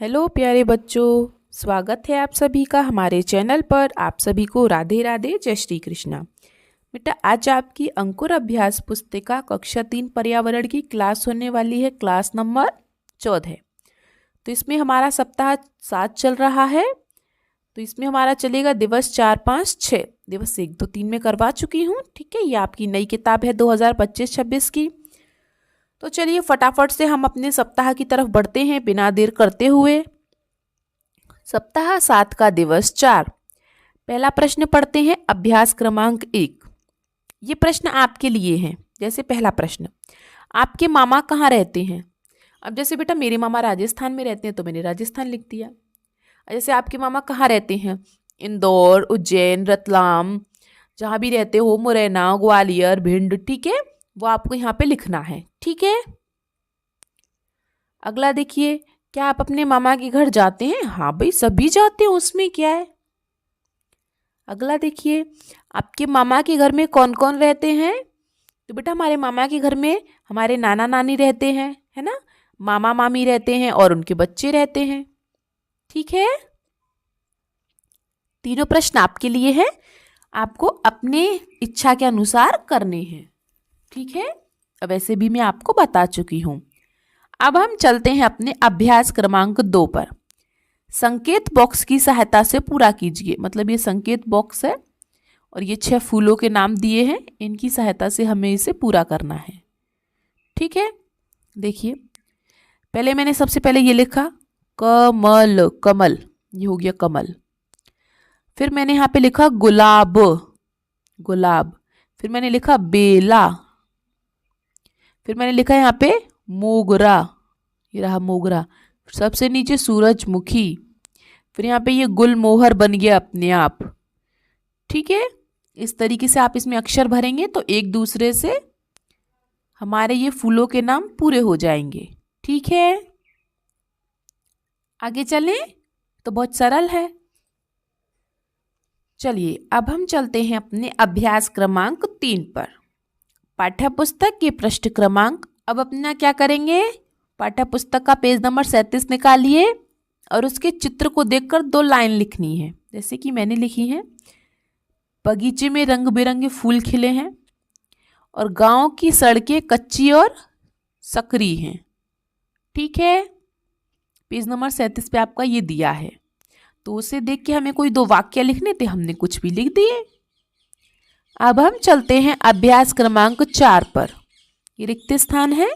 Hello प्यारे बच्चों, स्वागत है आप सभी का हमारे चैनल पर। आप सभी को राधे राधे, जय श्री कृष्णा। बेटा, आज आपकी अंकुर अभ्यास पुस्तिका कक्षा 3 पर्यावरण की क्लास होने वाली है, क्लास नंबर 14। तो इसमें हमारा सप्ताह 7 चल रहा है। तो इसमें हमारा चलेगा दिवस 4, 5, 6। दिवस 1, 2, 3 में करवा चुकी हूँ। ठीक है, ये आपकी नई किताब है 2025-26 की। तो चलिए फटाफट से हम अपने सप्ताह की तरफ बढ़ते हैं बिना देर करते हुए। सप्ताह 7 का दिवस 4। पहला प्रश्न पढ़ते हैं, अभ्यास क्रमांक 1। ये प्रश्न आपके लिए है। जैसे पहला प्रश्न, आपके मामा कहाँ रहते हैं? अब जैसे बेटा मेरे मामा राजस्थान में रहते हैं तो मैंने राजस्थान लिख दिया। जैसे आपके मामा कहाँ रहते हैं? इंदौर, उज्जैन, रतलाम, जहाँ भी रहते हो, मुरैना, ग्वालियर, भिंड। ठीक है, वो आपको यहाँ पे लिखना है। ठीक है, अगला देखिए, क्या आप अपने मामा के घर जाते हैं? हाँ भाई, सभी जाते हैं, उसमें क्या है। अगला देखिए, आपके मामा के घर में कौन कौन रहते हैं? तो बेटा हमारे मामा के घर में हमारे नाना नानी रहते हैं, है ना, मामा मामी रहते हैं और उनके बच्चे रहते हैं। ठीक है, तीनों प्रश्न आपके लिए हैं, आपको अपने इच्छा के अनुसार करने हैं। ठीक है, अब वैसे भी मैं आपको बता चुकी हूं। अब हम चलते हैं अपने अभ्यास क्रमांक 2 पर। संकेत बॉक्स की सहायता से पूरा कीजिए। मतलब ये संकेत बॉक्स है और ये 6 फूलों के नाम दिए हैं, इनकी सहायता से हमें इसे पूरा करना है। ठीक है, देखिए पहले मैंने सबसे पहले ये लिखा कमल, कमल, ये हो गया कमल। फिर मैंने यहाँ पे लिखा गुलाब, गुलाब। फिर मैंने लिखा बेला। फिर मैंने लिखा यहाँ पे मोगरा, ये रहा मोगरा। सबसे नीचे सूरजमुखी। फिर यहाँ पे ये गुलमोहर बन गया अपने आप। ठीक है, इस तरीके से आप इसमें अक्षर भरेंगे तो एक दूसरे से हमारे ये फूलों के नाम पूरे हो जाएंगे। ठीक है, आगे चलें तो बहुत सरल है। चलिए अब हम चलते हैं अपने अभ्यास क्रमांक 3 पर। पाठ्य पुस्तक के पृष्ठ क्रमांक, अब अपना क्या करेंगे, पाठ्य पुस्तक का पेज नंबर 37 निकालिए और उसके चित्र को देखकर 2 लाइन लिखनी है। जैसे कि मैंने लिखी है, बगीचे में रंग बिरंगे फूल खिले हैं और गांव की सड़कें कच्ची और सकरी हैं। ठीक है, पेज नंबर 37 पे आपका ये दिया है, तो उसे देख के हमें कोई 2 वाक्य लिखने थे, हमने कुछ भी लिख दिए। अब हम चलते हैं अभ्यास क्रमांक 4 पर। ये रिक्त स्थान है,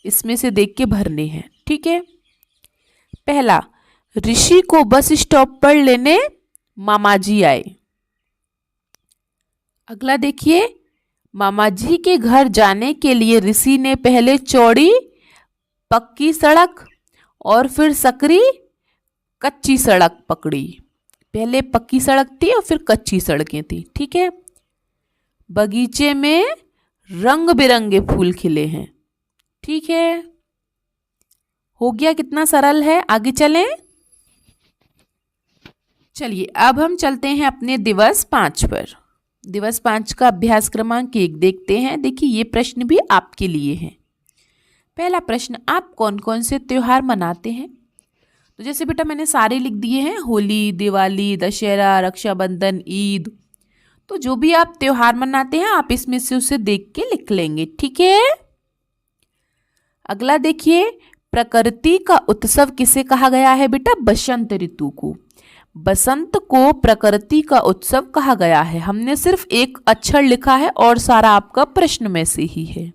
इसमें से देख के भरने हैं। ठीक है, पहला, ऋषि को बस स्टॉप पर लेने मामा जी आए। अगला देखिए, मामा जी के घर जाने के लिए ऋषि ने पहले चौड़ी पक्की सड़क और फिर सकरी कच्ची सड़क पकड़ी। पहले पक्की सड़क थी और फिर कच्ची सड़कें थी। ठीक है, बगीचे में रंग बिरंगे फूल खिले हैं। ठीक है, हो गया, कितना सरल है। आगे चलें। चलिए अब हम चलते हैं अपने दिवस 5 पर। दिवस 5 का अभ्यास क्रमांक 1 देखते हैं। देखिए ये प्रश्न भी आपके लिए है। पहला प्रश्न, आप कौन कौन से त्योहार मनाते हैं? तो जैसे बेटा मैंने सारे लिख दिए हैं, होली, दिवाली, दशहरा, रक्षाबंधन, ईद। तो जो भी आप त्योहार मनाते हैं आप इसमें से उसे देख के लिख लेंगे। ठीक है, अगला देखिए, प्रकृति का उत्सव किसे कहा गया है? बेटा बसंत ऋतु को। बसंत को प्रकृति का उत्सव कहा गया है। हमने सिर्फ एक अक्षर लिखा है और सारा आपका प्रश्न में से ही है।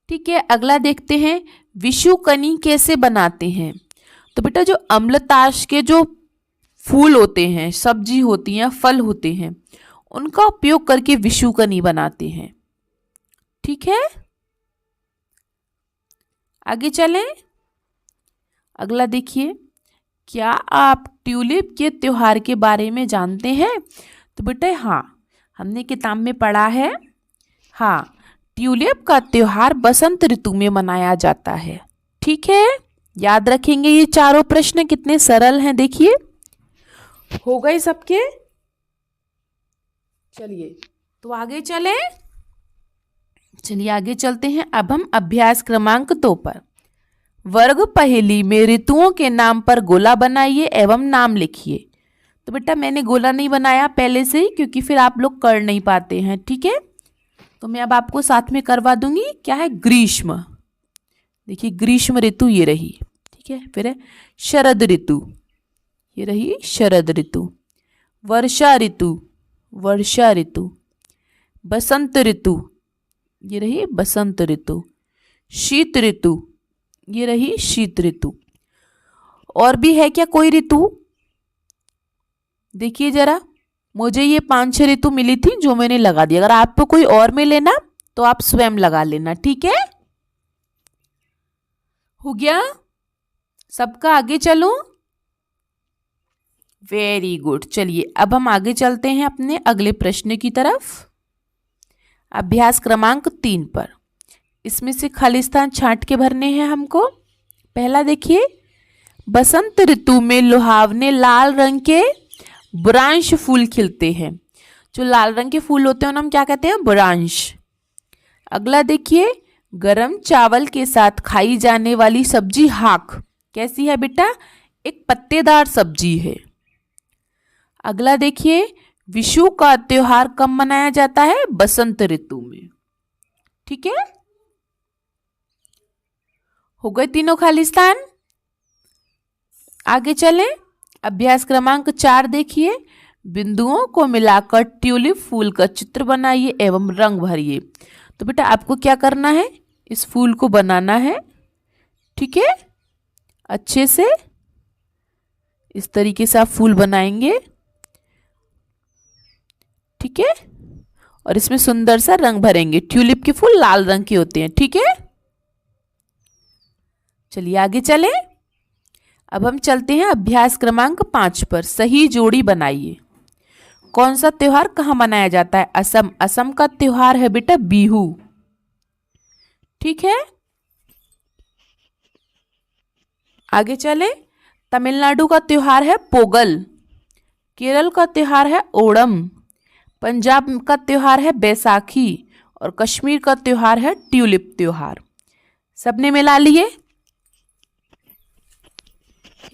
ठीक है, अगला देखते हैं, विषुकनी कैसे बनाते हैं? तो बेटा जो अम्लताश के जो फूल होते हैं, सब्जी होती हैं, फल होते हैं, उनका उपयोग करके विषुकनी बनाते हैं। ठीक है, आगे चलें। अगला देखिए, क्या आप ट्यूलिप के त्योहार के बारे में जानते हैं? तो बेटा हाँ, हमने किताब में पढ़ा है। हाँ, ट्यूलिप का त्योहार बसंत ऋतु में मनाया जाता है। ठीक है, याद रखेंगे। ये चारों प्रश्न कितने सरल हैं, देखिए हो गए सबके। चलिए तो आगे चलें। चलिए आगे चलते हैं। अब हम अभ्यास क्रमांक 2 पर। वर्ग पहेली में ऋतुओं के नाम पर गोला बनाइए एवं नाम लिखिए। तो बेटा मैंने गोला नहीं बनाया पहले से ही, क्योंकि फिर आप लोग कर नहीं पाते हैं। ठीक है, तो मैं अब आपको साथ में करवा दूंगी। क्या है? ग्रीष्म। देखिए ग्रीष्म ऋतु ये रही। ठीक है, फिर है शरद ऋतु, ये रही शरद ऋतु। वर्षा ऋतु, वर्षा ऋतु। बसंत ऋतु, ये रही बसंत ऋतु। शीत ऋतु, ये रही शीत ऋतु। और भी है क्या कोई ऋतु? देखिए जरा, मुझे ये 5-6 ऋतु मिली थी जो मैंने लगा दी। अगर आपको कोई और मिले ना तो आप स्वयं लगा लेना। ठीक है, हो गया सबका? आगे चलूं? Very good. चलिए अब हम आगे चलते हैं अपने अगले प्रश्न की तरफ। अभ्यास क्रमांक 3 पर। इसमें से खाली स्थान छांट के भरने हैं हमको। पहला देखिए, बसंत ऋतु में लुहावने लाल रंग के बुरांश फूल खिलते हैं। जो लाल रंग के फूल होते हैं उन्हें हम क्या कहते हैं? बुरांश। अगला देखिए, गरम चावल के साथ खाई जाने वाली सब्जी हाक कैसी है बेटा? एक पत्तेदार सब्जी है। अगला देखिए, विशु का त्योहार कब मनाया जाता है? बसंत ऋतु में। ठीक है, हो गए तीनों खाली स्थान। आगे चलें। अभ्यास क्रमांक 4 देखिए, बिंदुओं को मिलाकर ट्यूलिप फूल का चित्र बनाइए एवं रंग भरिए। तो बेटा आपको क्या करना है? इस फूल को बनाना है। ठीक है, अच्छे से इस तरीके से आप फूल बनाएंगे। ठीक है, और इसमें सुंदर सा रंग भरेंगे। ट्यूलिप के फूल लाल रंग के होते हैं। ठीक है, चलिए आगे चलें। अब हम चलते हैं अभ्यास क्रमांक 5 पर। सही जोड़ी बनाइए। कौन सा त्योहार कहाँ मनाया जाता है? असम। असम का त्योहार है बेटा बिहू। ठीक है, आगे चलें। तमिलनाडु का त्योहार है पोगल। केरल का त्योहार है ओणम। पंजाब का त्योहार है बैसाखी। और कश्मीर का त्योहार है ट्यूलिप त्योहार। सबने मिला लिए?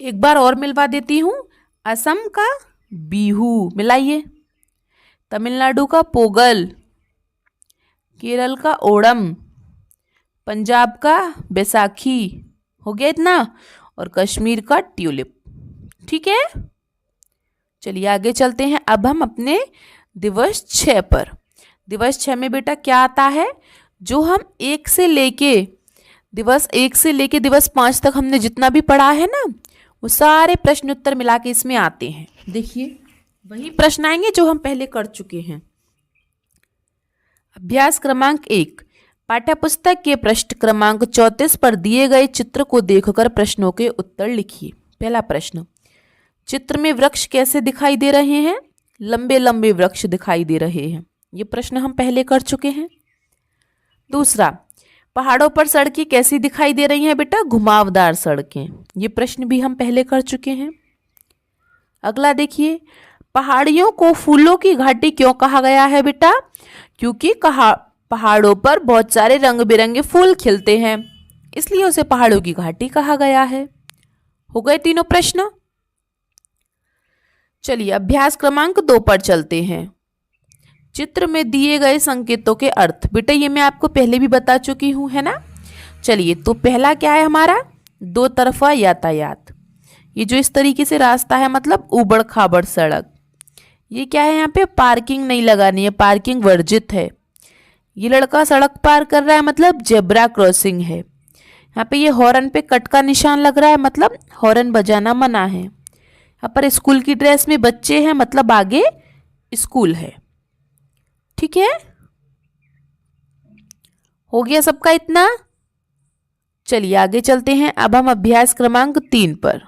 एक बार और मिलवा देती हूँ। असम का बिहू मिलाइए, तमिलनाडु का पोगल, केरल का ओणम, पंजाब का बैसाखी, हो गया इतना, और कश्मीर का ट्यूलिप। ठीक है, चलिए आगे चलते हैं। अब हम अपने दिवस 6 पर। दिवस 6 में बेटा क्या आता है? जो हम दिवस 1 से लेके दिवस 5 तक हमने जितना भी पढ़ा है ना, वो सारे प्रश्न उत्तर मिला के इसमें आते हैं। देखिए वही प्रश्न आएंगे जो हम पहले कर चुके हैं। अभ्यास क्रमांक 1, पाठ्यपुस्तक के पृष्ठ क्रमांक 34 पर दिए गए चित्र को देखकर प्रश्नों के उत्तर लिखिए। पहला प्रश्न, चित्र में वृक्ष कैसे दिखाई दे रहे हैं? लंबे लंबे वृक्ष दिखाई दे रहे हैं। ये प्रश्न हम पहले कर चुके हैं। दूसरा, पहाड़ों पर सड़कें कैसी दिखाई दे रही हैं बेटा? घुमावदार सड़कें। ये प्रश्न भी हम पहले कर चुके हैं। अगला देखिए, पहाड़ियों को फूलों की घाटी क्यों कहा गया है बेटा? क्योंकि पहाड़ों पर बहुत सारे रंग बिरंगे फूल खिलते हैं, इसलिए उसे पहाड़ों की घाटी कहा गया है। हो गए तीनों प्रश्न। चलिए अभ्यास क्रमांक 2 पर चलते हैं। चित्र में दिए गए संकेतों के अर्थ। बेटा ये मैं आपको पहले भी बता चुकी हूँ, है ना। चलिए तो पहला क्या है हमारा? 2 तरफा यातायात। ये जो इस तरीके से रास्ता है मतलब ऊबड़ खाबड़ सड़क। ये क्या है? यहाँ पे पार्किंग नहीं लगानी है, पार्किंग वर्जित है। ये लड़का सड़क पार कर रहा है मतलब जेब्रा क्रॉसिंग है। यहाँ पे ये हॉर्न पे कट का निशान लग रहा है मतलब हॉर्न बजाना मना है। यहाँ पर स्कूल की ड्रेस में बच्चे हैं मतलब आगे स्कूल है। ठीक है, हो गया सबका इतना। चलिए आगे चलते हैं। अब हम अभ्यास क्रमांक 3 पर।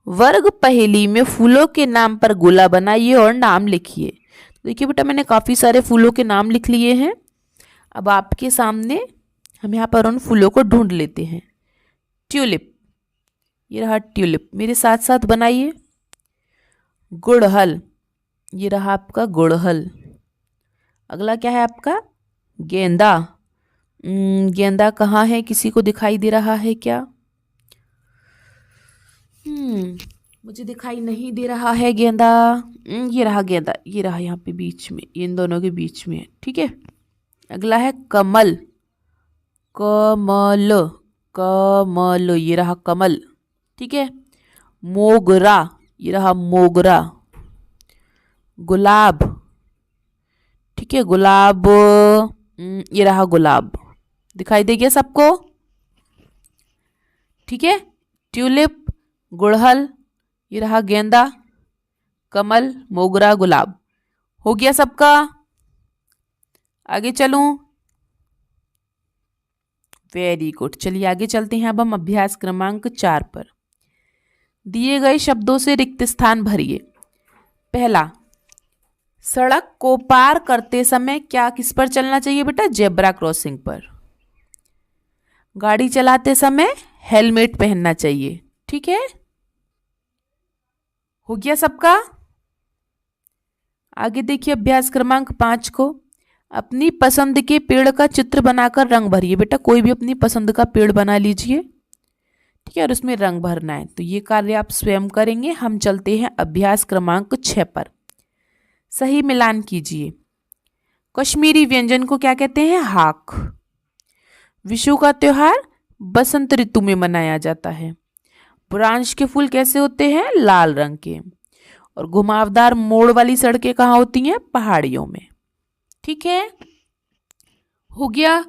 वर्ग पहेली में फूलों के नाम पर गोला बनाइए और नाम लिखिए। देखिए बेटा मैंने काफी सारे फूलों के नाम लिख लिए हैं। अब आपके सामने हम यहाँ पर उन फूलों को ढूंढ लेते हैं। ट्यूलिप, ये रहा ट्यूलिप, मेरे साथ साथ बनाइए। गुड़हल, ये रहा आपका गुड़हल। अगला क्या है आपका? गेंदा। गेंदा कहाँ है? किसी को दिखाई दे रहा है क्या? मुझे दिखाई नहीं दे रहा है गेंदा। ये रहा गेंदा, ये रहा यहाँ पे बीच में, इन दोनों के बीच में है। ठीक है, अगला है कमल। कमल, कमल, ये रहा कमल। ठीक है, मोगरा, ये रहा मोगरा। गुलाब, ठीक है, गुलाब, ये रहा गुलाब। दिखाई दे गया सबको? ठीक है, ट्यूलिप, गुड़हल, ये रहा गेंदा, कमल, मोगरा, गुलाब। हो गया सबका? आगे चलूं? Very good. चलिए आगे चलते हैं। अब हम अभ्यास क्रमांक 4 पर। दिए गए शब्दों से रिक्त स्थान भरिए। पहला, सड़क को पार करते समय क्या किस पर चलना चाहिए बेटा? जेब्रा क्रॉसिंग पर। गाड़ी चलाते समय हेलमेट पहनना चाहिए। ठीक है, हो गया सबका? आगे देखिए अभ्यास क्रमांक 5 को। अपनी पसंद के पेड़ का चित्र बनाकर रंग भरिए। बेटा कोई भी अपनी पसंद का पेड़ बना लीजिए। ठीक है, और उसमें रंग भरना है। तो ये कार्य आप स्वयं करेंगे। हम चलते हैं अभ्यास क्रमांक 6 पर। सही मिलान कीजिए। कश्मीरी व्यंजन को क्या कहते हैं? हाक। विशु का त्योहार बसंत ऋतु में मनाया जाता है। बुरांश के फूल कैसे होते हैं? लाल रंग के। और घुमावदार मोड़ वाली सड़कें कहाँ होती हैं? पहाड़ियों में। ठीक है, हो गया?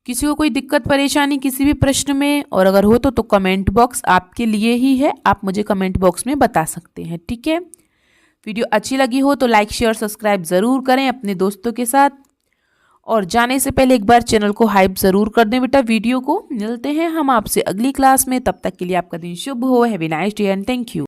किसी को कोई दिक्कत परेशानी किसी भी प्रश्न में, और अगर हो तो कमेंट बॉक्स आपके लिए ही है, आप मुझे कमेंट बॉक्स में बता सकते हैं। ठीक है, वीडियो अच्छी लगी हो तो लाइक शेयर सब्सक्राइब ज़रूर करें अपने दोस्तों के साथ, और जाने से पहले एक बार चैनल को हाइप ज़रूर कर दें बेटा वीडियो को। मिलते हैं हम आपसे अगली क्लास में, तब तक के लिए आपका दिन शुभ हो। Have a nice day and thank you.